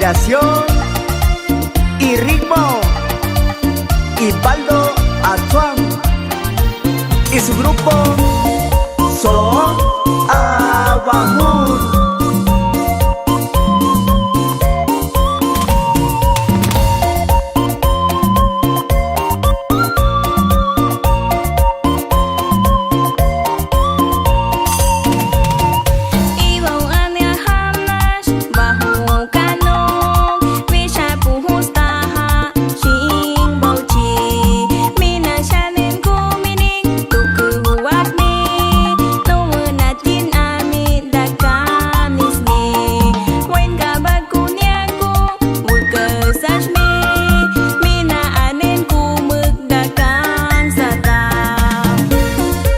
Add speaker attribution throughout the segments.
Speaker 1: inspiración y ritmo, y Baldo Atuán y su grupo son Abamur.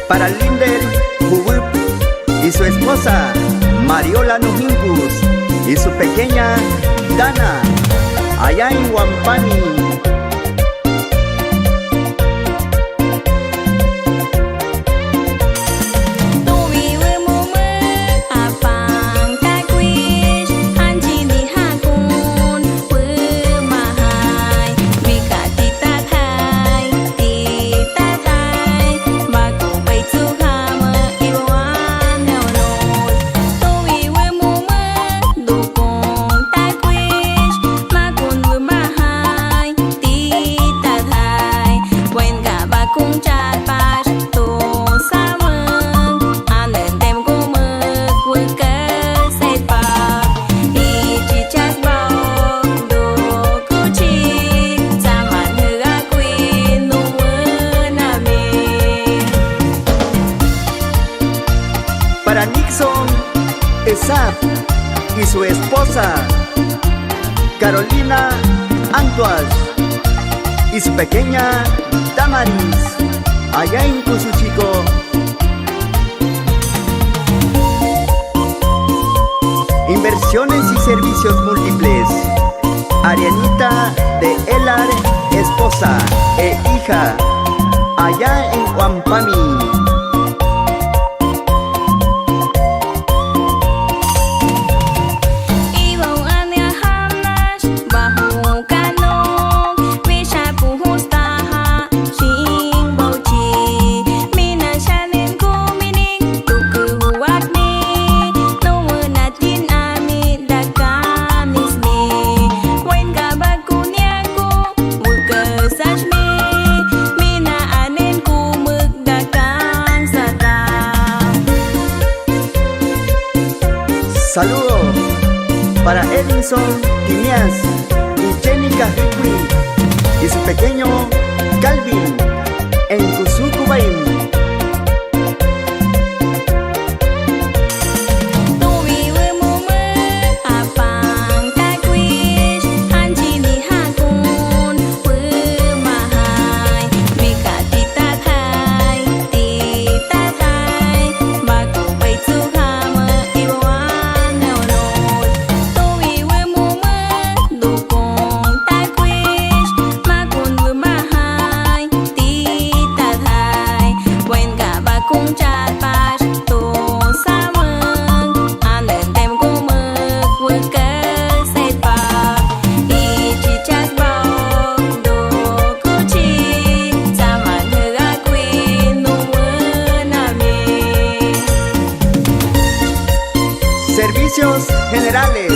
Speaker 1: Para Linder Jubup y su esposa Mariola Nujingus y su pequeña Dana allá en Huampani. Para Nixon Esap y su esposa Carolina Antoas y su pequeña Damaris allá en Cusuchico. Inversiones y servicios múltiples. Arianita de Elar, esposa e hija allá en Huampami. Saludos para Edinson Quinias y Jenny Cajicui y su pequeño Calvin en Cusucubaim. Servicios generales.